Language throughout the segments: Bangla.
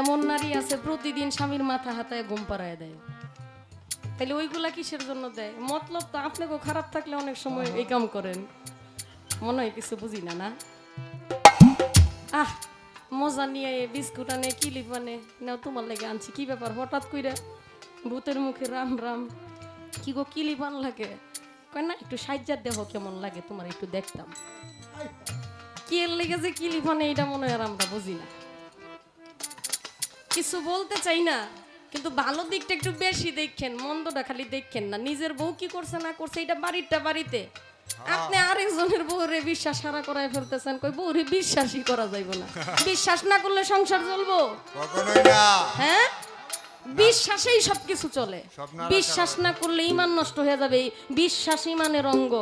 এমন নারী আছে প্রতিদিন স্বামীর মাথা হাতায় ঘুম পাড়ায় দেয়। তাহলে ওইগুলা কিসের জন্য দেয়? মতলব তো আপনাকেও খারাপ থাকলে অনেক সময় এই কাম করেন, মনে হয় কিছু বুঝি না। না আহ মজা নিয়ে বিস্কুট আনে কিলিপ আনে নাও তোমার লেগে আনছি। কি ব্যাপার হঠাৎ কইরা ভূতের মুখে রাম রাম? কি গো কিলিপ আন লাগে? কয় না একটু সাজ্জার দেহ কেমন লাগে তোমার একটু দেখতাম। কি এর লেগে যে কিলিপ আনে এটা মনে হয় আর আমরা বুঝি না, কিছু বলতে চাই না। কিন্তু ভালো দিকটা একটু বেশি দেখেন, মন্দটা খালি দেখেন না। নিজের বউ কি করছে না করছে এটা বাড়িটা বাড়িতে, আপনি আরেকজনের বউরে বিশ্বাস হারা করায় ফেলতেছেন। কই বউরে বিশ্বাসই করা যাইব না। বিশ্বাস না করলে সংসার চলবো কখনোই না। হ্যাঁ, বিশ্বাসেই সবকিছু চলে। বিশ্বাস না করলে ঈমান নষ্ট হয়ে যাবে। বিশ্বাস ঈমানের অঙ্গ।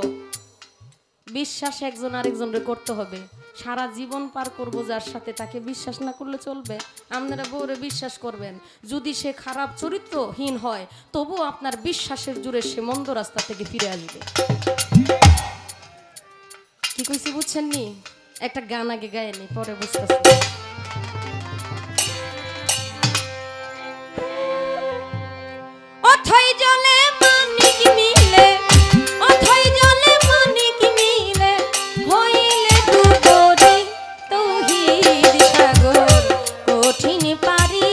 বিশ্বাস একজন আরেকজনকে করতে হবে। সারা জীবন পার করবো যার সাথে, তাকে বিশ্বাস না করলে চলবে? আপনারা বউরে বিশ্বাস করবেন, যদি সে খারাপ চরিত্রহীন হয় তবুও আপনার বিশ্বাসের জোরে সে মন্দ রাস্তা থেকে ফিরে আসবে। কি কইছি বুঝছেন নি? একটা গান আগে গায়নি, পরে বুঝতেছি। অথই জলে মানিক মিলে, অথই জলে মানিক মিলে, হইলে দুদরি তৌহিদ সাগর কঠিন পারি,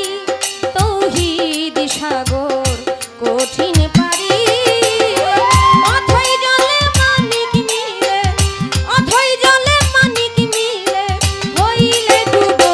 তৌহিদ সাগর কঠিন পারি। অথই জলে মানিক মিলে, অথই জলে মানিক মিলে, হইলে দুদরি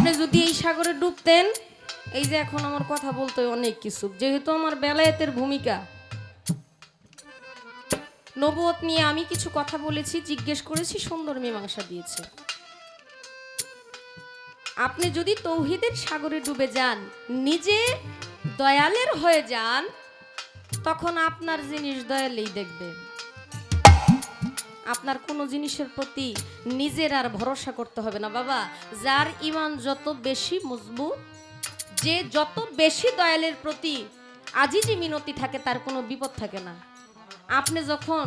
আপনি যদি এই সাগরে ডুবতেন, এই যে এখন আমার কথা বলতে অনেক কিছু, যেহেতু আমার বেলায়েতের ভূমিকা, নবুয়ত নিয়ে আমি কিছু কথা বলেছি, জিজ্ঞেস করেছি, সুন্দর মীমাংসা দিয়েছে। আপনি যদি তৌহিদের সাগরে ডুবে যান, নিজে দয়ালের হয়ে যান, তখন আপনার জিনিস দয়ালেই দেখবে। আপনার কোনো জিনিসের প্রতি নিজের আর ভরসা করতে হবে না বাবা। যার ঈমান যত বেশি মজবুত, যে যত বেশি দয়ালের প্রতি আজিজি মিনতি থাকে, তার কোনো বিপদ থাকে না। আপনি যখন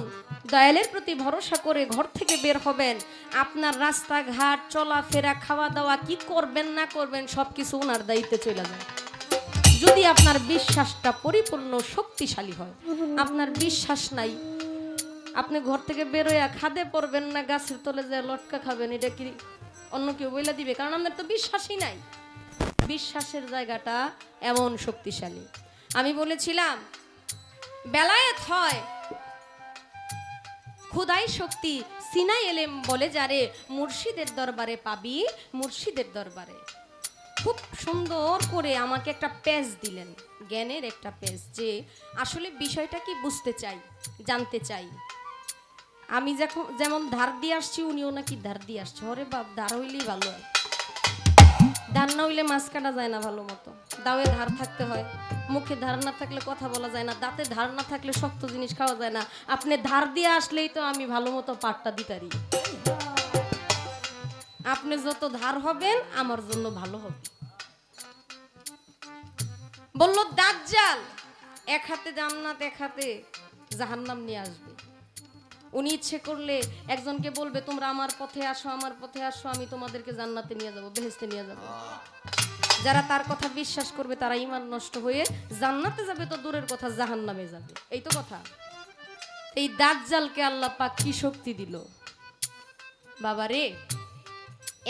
দয়ালের প্রতি ভরসা করে ঘর থেকে বের হবেন, আপনার রাস্তাঘাট, চলাফেরা, খাওয়া দাওয়া, কি করবেন না করবেন, সব কিছু ওনার দায়িত্বে চলে যায়। যদি আপনার বিশ্বাসটা পরিপূর্ণ শক্তিশালী হয়। আপনার বিশ্বাস নাই, আপনি ঘর থেকে বেরোয়া খাদে পড়বেন না, গাছের তলে যায় লটকা খাবেন, এটা কি অন্য কেউ বলে দিবে? কারণ আপনার তো বিশ্বাসই নাই। বিশ্বাসের জায়গাটা এমন শক্তিশালী। আমি বলেছিলাম বেলায়েত হয় খুদাই শক্তি, সিনাই এলেম বলে যারে, মুর্শিদের দরবারে পাবি, মুর্শিদের দরবারে। খুব সুন্দর করে আমাকে একটা পেজ দিলেন, জ্ঞানের একটা পেজ, যে আসলে বিষয়টা কি বুঝতে চাই, জানতে চাই। আমি যেমন ধার দিয়ে আসছি, উনিও নাকি ধার দিয়ে আসছে। ওরে বাপ, ধার হইলেই ভালো হয়, ধার না হইলে মাছ কাটা যায় না ভালো মতো। দাওয়ে ধার থাকতে হয়, মুখে ধার না থাকলে কথা বলা যায় না, দাঁতে ধার না থাকলে শক্ত জিনিস খাওয়া যায় না। আপনি ধার দিয়ে আসলেই তো আমি ভালো মতো পাটটা দিতারি। আপনি যত ধার হবেন আমার জন্য ভালো হবে। বলল দাজ্জাল এক হাতে জান্নাত, এক হাতে জাহান্নাম নিয়ে আসবে। উনি ইচ্ছে করলে একজনকে বলবে তোমরা আমার পথে আসো, আমার পথে আসো, আমি তোমাদেরকে জান্নাতে নিয়ে যাব, বেহেশতে নিয়ে যাব। যারা তার কথা বিশ্বাস করবে তারা ঈমান নষ্ট হয়ে জান্নাতে যাবে, তো দূরের কথা জাহান্নামে যাবে। এই তো কথা। এই দাজ্জালকে আল্লাহ পাক কি শক্তি দিল বাবারে!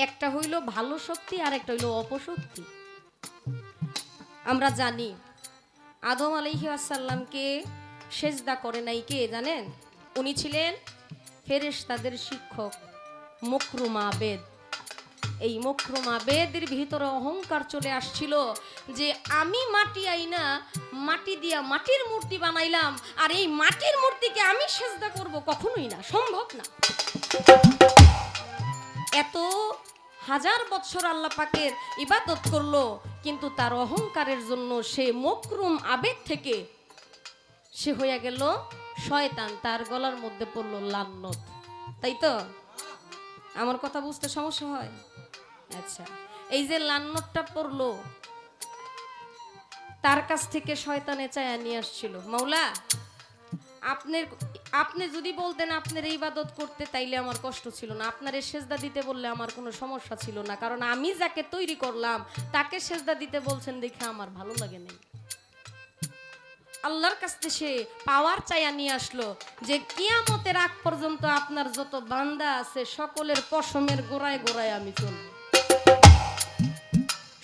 একটা হইল ভালো শক্তি, আর একটা হইল অপশক্তি। আমরা জানি আদম আলাইহিস সালামকে সেজদা করে নাই কে জানেন? উনি ছিলেন ফেরেশতাদের শিক্ষক, মুকরুম আবেদ। এই মুকরুম আবেদের ভিতরে অহংকার চলে আসছিল যে আমি মাটি আইনা মাটি দিয়া মাটির মূর্তি বানাইলাম, আর এই মাটির মূর্তিকে আমি সেজদা করব, কখনোই না, সম্ভব না। এত হাজার বছর আল্লাহ পাকের ইবাদত করলো, কিন্তু তার অহংকারের জন্য সে মুকরুম আবেদ থেকে সে হয়ে গেল শয়তান। তার গলার মধ্যে পড়লো লান্নত। তাই তো? আমার কথা বুঝতে সমস্যা হয়? আচ্ছা, এই যে লান্নতটা পড়লো, তার কাছ থেকে শয়তানে চায়া নিয়ে আসছিল, মাওলা আপনি যদি বলতেন আপনার ইবাদত করতে, তাইলে আমার কষ্ট ছিল না। আপনারে সেজদা দিতে বললে আমার কোনো সমস্যা ছিল না, কারণ আমি যাকে তৈরি করলাম তাকে সেজদা দিতে বলছেন দেখে আমার ভালো লাগে নাই। আল্লাহর কাছে সে পাওয়ার চাইয়া নিয়ে আসলো যে কিয়ামতের আগ পর্যন্ত আপনার যত বান্দা আছে সকলের পশমের গোড়ায় গোড়ায় আমি চলব।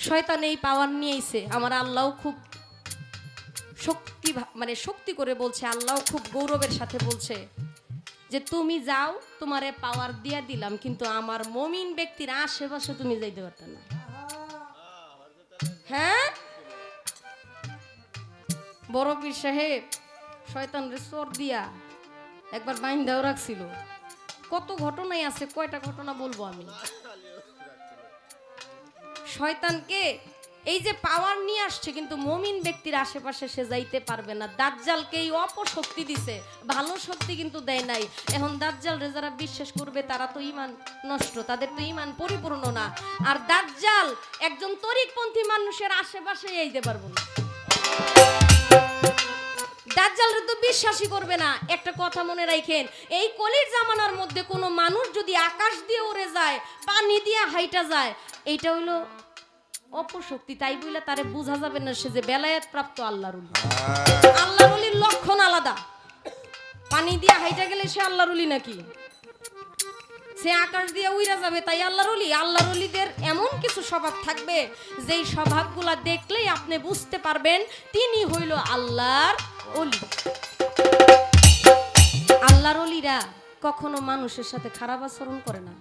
শয়তান এই পাওয়ার নিয়েছে। আমার আল্লাহ খুব শক্তি করে বলছে, আল্লাহ খুব গৌরবের সাথে বলছে যে তুমি যাও, তোমারে পাওয়ার দিয়া দিলাম, কিন্তু আমার মুমিন ব্যক্তির আশেপাশে তুমি যাইতে পারতে না। হ্যাঁ, বড় পীর সাহেব শয়তানরে চোর দিয়া একবার বাইন্ধাও রাখছিল। কত ঘটনাই আছে, কয়টা ঘটনা বলবো আমি। শয়তানকে এই যে পাওয়ার নিয়ে আসছে, কিন্তু মুমিন ব্যক্তির আশেপাশে সে যাইতে পারবে না। দাজ্জালকে এই অপশক্তি দিছে, ভালো শক্তি কিন্তু দেয় নাই। এখন দাজ্জালরে যারা বিশ্বাস করবে তারা তো ঈমান নষ্ট, তাদের তো ঈমান পরিপূর্ণ না। আর দাজ্জাল একজন তরিকপন্থী মানুষের আশেপাশে যাইতে পারবো না। দাজ্জালরে তো বিশ্বাসই করবে না। একটা কথা মনে রাখেন, এই কলির জামানার মধ্যে কোনো মানুষ যদি আকাশ দিয়ে উড়ে যায়, পানি দিয়ে হাইটা যায়, এইটা হইলো অপশক্তি। তাই বলে তারে বোঝা যাবে না সে যে বেলায়েত প্রাপ্ত আল্লাহর ওলি। আল্লাহর ওলির লক্ষণ আলাদা। পানি দিয়ে হাইটা গেলে সে আল্লাহর ওলি নাকি? সে আকাশ দিয়ে উইরা যাবে তাই আল্লাহর ওলি? আল্লাহর ওলিদের এমন কিছু স্বভাব থাকবে যেই স্বভাবগুলা দেখলেই আপনি বুঝতে পারবেন তিনি হইল আল্লাহর ওলি। আল্লাহর ওলিরা কখনো মানুষের সাথে খারাপ আচরণ করে না।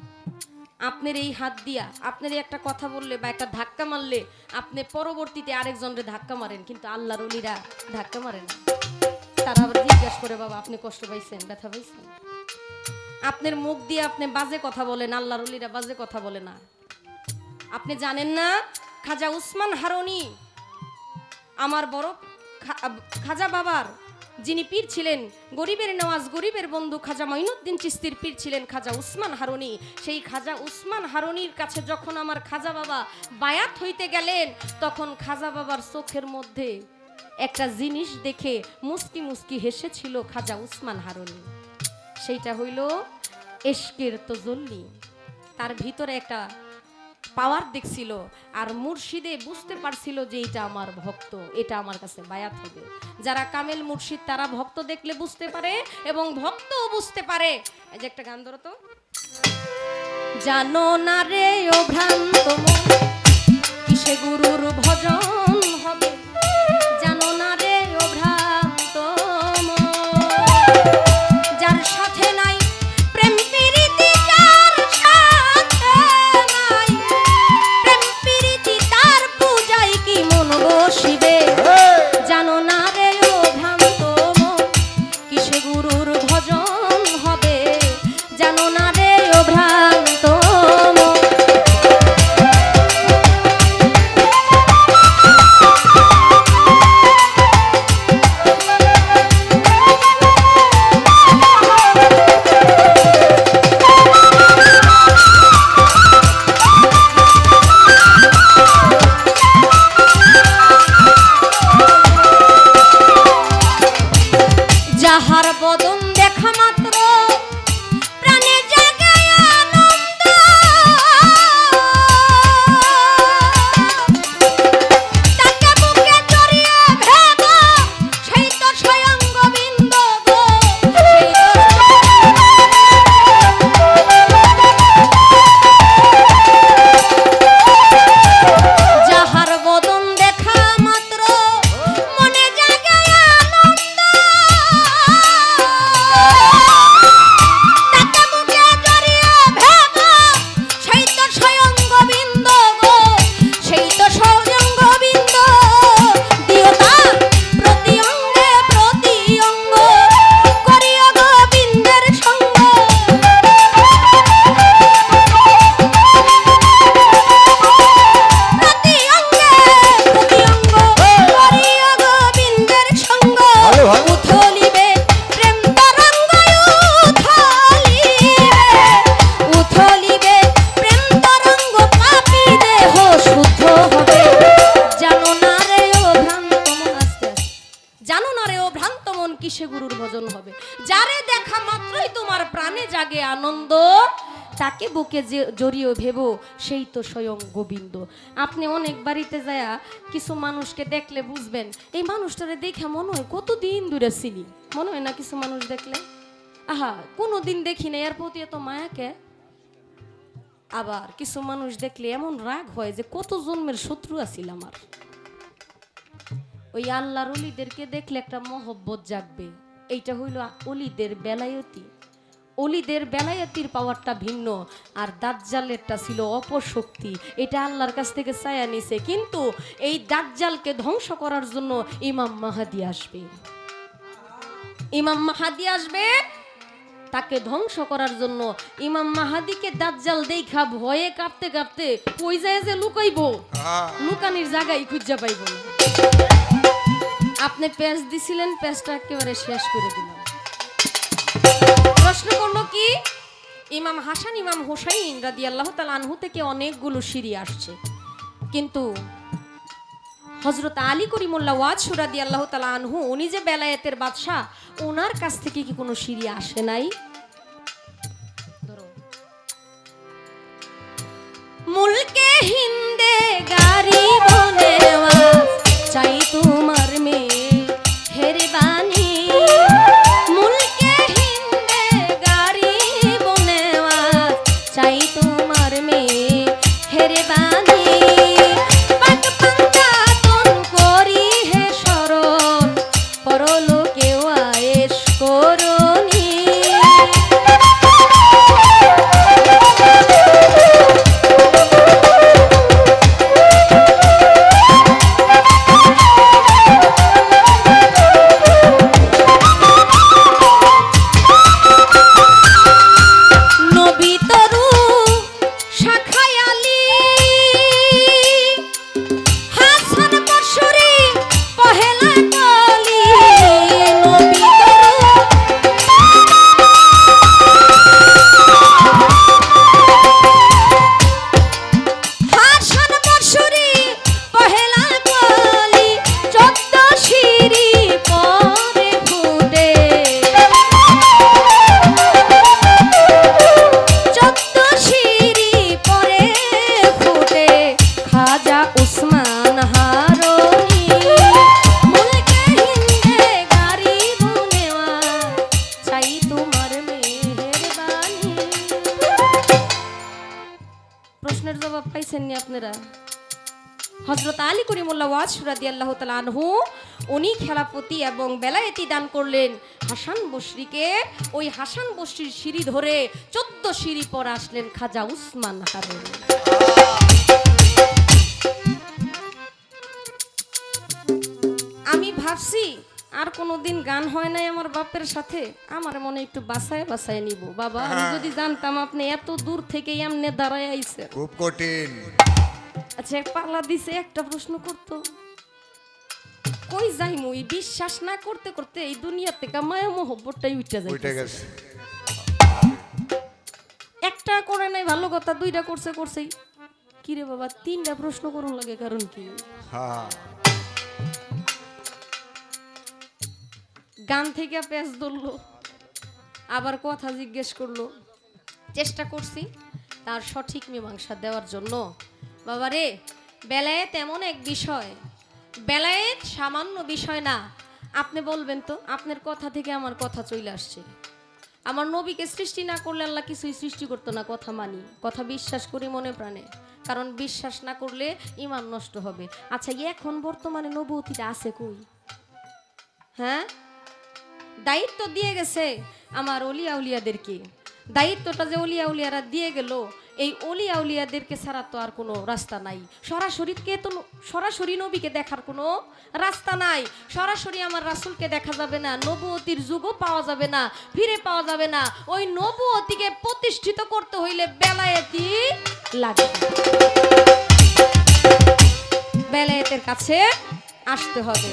আপনার এই হাত দিয়া আপনার এই একটা কথা বললে বা একটা ধাক্কা মারলে আপনি পরবর্তীতে আরেকজনকে ধাক্কা মারেন, কিন্তু আল্লাহর ওলিরা ধাক্কা মারে না। তারা আবার জিজ্ঞাসা করে, বাবা আপনি কষ্ট পাইছেন, ব্যথা পাইছেন? আপনার মুখ দিয়ে আপনি বাজে কথা বলেন, আল্লাহর ওলিরা বাজে কথা বলে না। আপনি জানেন না খাজা উসমান হারুনি আমার বড় খাজা বাবার যিনি পীর ছিলেন, গরিবের নওয়াজ, গরিবের বন্ধু খাজা মঈনুদ্দিন চিশতির পীর ছিলেন খাজা উসমান হারুনি। সেই খাজা উসমান হারুনির কাছে যখন আমার খাজা বাবা বায়াত হইতে গেলেন, তখন খাজা বাবার চোখের মধ্যে একটা জিনিস দেখে মুস্কি মুস্কি হেসেছিল খাজা উসমান হারুনি। সেইটা হইল এশকের তজল্লি। তার ভিতরে একটা পাওয়ার দেখছিল, আর মুর্শিদে বুঝতে পারছিল যে এটা আমার ভক্ত, এটা আমার কাছে বায়াত হবে। যারা কামেল মুর্শিদ তারা ভক্ত দেখলে বুঝতে পারে এবং ভক্তও বুঝতে পারে। এই যে একটা গান ধরো তো, জানো না রে ও ভ্রান্ত মন কিসে গুরুর ভজন হবে, জানো না রে ও ভ্রান্ত মন যার সাথে নাই প্রেম প্রীতি, যার সাথে নাই প্রেম প্রীতি তার পূজায় কি মন বসিবে, জানো না রে ও ভ্রান্ত মন কিসে গুরুর ভজন হবে, জানো না রে ও ভ্রান্ত মন। যাহার বদন দেখা মাত্র প্রাণে জাগে আনন্দ, তাকে বুকে জড়িয়ে ভেব সেই তো স্বয়ং গোবিন্দ গো, যাহার বদন দেখা মাত্র মনে জাগে আনন্দ, তাকে বুকে জড়িয়ে ভেব সেই তো স্বয়ং গোবিন্দ গো, সেই তো স্বয়ং গোবিন্দ। দিও তার প্রতি অঙ্গে প্রতি অঙ্গ করিও গোবিন্দের সঙ্গ, প্রতি অঙ্গে প্রতি অঙ্গ করিও গোবিন্দের সঙ্গ। উথলিবে প্রেম তরঙ্গ, উথলিবে প্রেম তরঙ্গ, পাপী দেহ শুদ্ধ হবে, জানো না রে ও ভ্রান্ত মন, আস্তে আস্তে, জানো না রে ও ভ্রান্ত মন কিসে গুরুর ভজন হবে, যারে দেখা মাত্রই তোমার প্রাণে জাগে আনন্দ, তাকে বুকে জড়িয়ে ভেবো সেই তো স্বয়ং গোবিন্দ। আপনি অনেক বাড়িতে যায়া কিছু মানুষকে দেখলে বুঝবেন এই মানুষটারে দেখে মনে হয় কতদিন দূরে ছিলি, মনে হয় না? কিছু মানুষ দেখলে আহা কোনোদিন দেখি না, এর প্রতি এত মায়াকে। আবার কিছু মানুষ দেখলে এমন রাগ হয় যে কত জন্মের শত্রু আছিল আমার। ওই আল্লাহর অলিদেরকে দেখলে একটা মহব্বত জাগবে, এইটা হইল অলিদের বেলায়তি। অলিদের বেলায়েতির পাওয়ারটা ভিন্ন, আর দাজ্জালেরটা ছিল অপশক্তি। এটা আল্লাহর কাছ থেকে ছায়া নিছে, কিন্তু এই দাজ্জালকে ধ্বংস করার জন্য ইমাম মাহাদি আসবে। ইমাম মাহাদি আসবে তাকে ধ্বংস করার জন্য। ইমাম মাহাদিকে দাজ্জাল দেখা ভয়ে কাঁপতে কাঁপতে কই যায় যে লুকাইবো, লুকানির জায়গায় খুঁজে পাইব না। আপনি পেঁচ দিছিলেন, পেঁচটা একেবারে শেষ করে দিলাম। প্রশ্ন করলো কি, ইমাম হাসান ইমাম হুসাইন রাদিয়াল্লাহু তাআলা আনহু থেকে অনেকগুলো সিঁড়ি আসছে, কিন্তু হযরত আলী করিমুল্লাহ ওয়াজ রাদিয়াল্লাহু তাআলা আনহু উনি যে বেলায়েতের বাদশা, ওনার কাছ থেকে কি কোনো সিঁড়ি আসে নাই? মুলকে হিন্দে গারি বনেওয়া চাই তোমার মেয়ে হেরবানি, মুলকে হিন্দে গারি বনেওয়া চাই তোমার মেয়ে হেরবানি, পাক পাঞ্জাতন করি হে শরণ পরলোকে আয়েশ করনি। খাজা উসমান হারুনি মুলকে হিন্দে গারি বুনেওয়া চাই তোমার মেহেরবানি। প্রশ্নের জবাব পাইছেন নি আপনারা? হযরত আলী করিমুল্লাহ ওয়াজ রাদিয়াল্লাহু তাআলা আনহু উনি খেলাপতি এবং বেলায়েতি দান করলেন হাসান বসরিকে। ওই হাসান বসরির সিঁড়ি ধরে 14 সিঁড়ি পর আসলেন খাজা উসমান হারুনি। আমি ভাবছি আর কোনোদিন গান হয় নাই আমার বাপের সাথে, আমার মনে একটু বাসায় বাসায় নিব। বাবা আমি যদি জানতাম আপনি এত দূর থেকে এমনি দাঁড়ায় আইছেন। খুব কঠিন। আচ্ছা পাল্লা দিছে একটা প্রশ্ন করতো, কই যাই মুই বিশ্বাস না করতে করতে এই দুনিয়া থেকে মায়া মোহব্বতটাই উঠে যায়। একটা করে নাই ভালো কথা, দুইটা করছেই। কি রে বাবা 3টা প্রশ্ন করুন লাগে কারণ কি? গান থেকে পেঁচ ধরলো, আবার কথা জিজ্ঞেস করলো। চেষ্টা করছি তার সঠিক মীমাংসা দেওয়ার জন্য। বাবারে বেলায়েত এমন এক বিষয়, বেলায়েত সামান্য বিষয় না। আপনি বলবেন তো আপনার কথা থেকে আমার কথা চলে আসছে। আমার নবীকে সৃষ্টি না করলে আল্লাহ কিছুই সৃষ্টি করতো না, কথা মানি, কথা বিশ্বাস করি মনে প্রাণে। কারণ বিশ্বাস না করলে ঈমান নষ্ট হবে। আচ্ছা এখন বর্তমানে নবুয়তিটা আছে কই? হ্যাঁ, দায়িত্ব দিয়ে গেছে আমার অলিয়া উলিয়াদেরকে। দায়িত্বটা যে অলিয়া উলিয়ারা দিয়ে গেল, এই অলিয়া উলিয়াদেরকে ছাড়া তো আর কোনো রাস্তা নাই। সরাসরি নবীকে দেখার কোনো রাস্তা নাই। সরাসরি আমার রাসূলকে দেখা যাবে না, নবুয়তির যুগও পাওয়া যাবে না, ফিরে পাওয়া যাবে না। ওই নবুয়তিকে প্রতিষ্ঠিত করতে হইলে বেলায়েতি লাগবে, বেলায়েতের কাছে আসতে হবে।